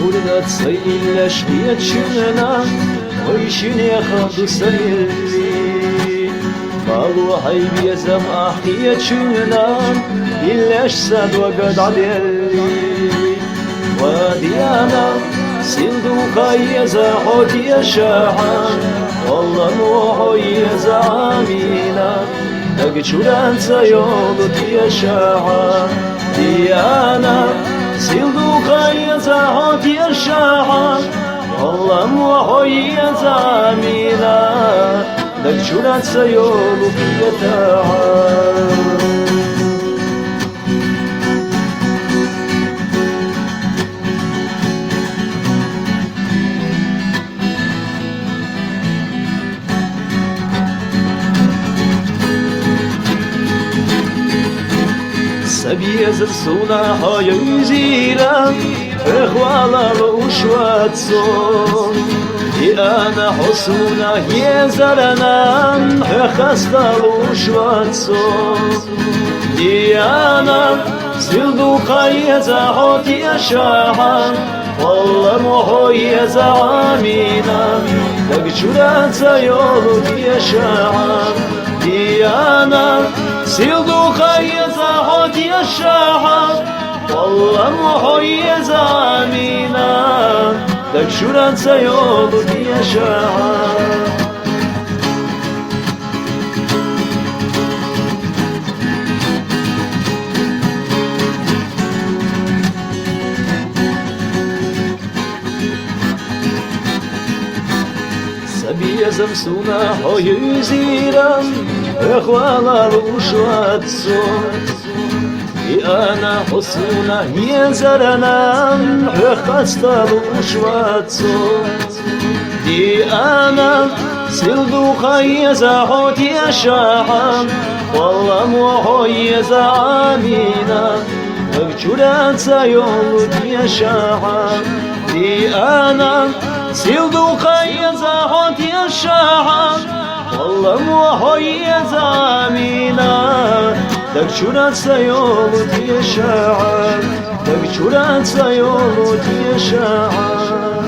Burada sayılaş geçina Oyşine kaldı sayılli Malu haybiye zamahiye çuna İllaş sadva gadalli Vadiyana sildu kayye zahodiye şahan Wallah nuhoye zamina Nagçuran sayolu diye şahan Diyana sildu kayye zahodiye şahan Wallah nuhoye zamina Nagçuran sayolu diye şahan سبي زرسونا هاي يزيرا إخوالا روشوات صون أنا حسونا هي زرنا خستا روشوات صون أنا سلدو خيزا حوتي أشاحا والله محوي زعامينا تقشرات سيولو دي أشاحا أنا سلدو خيزا حوتي أشاحا والله محوي زعامينا تقشرات سيولو دي أشاحا سبي زمسونا هاي زيران إخوالا روشوات صوت أنا حسونا هي زرنا خستا روشوات صوت أنا سلدو خيزا حوتي أشاحا والله محوي زعامينا أبجران سيولو دي أشاحا أنا سلدو خيزا حوتي أشاحا والله محوي زعامينا تقشرات سيولو دي أشاحا تقشرات سيولو دي أشاحا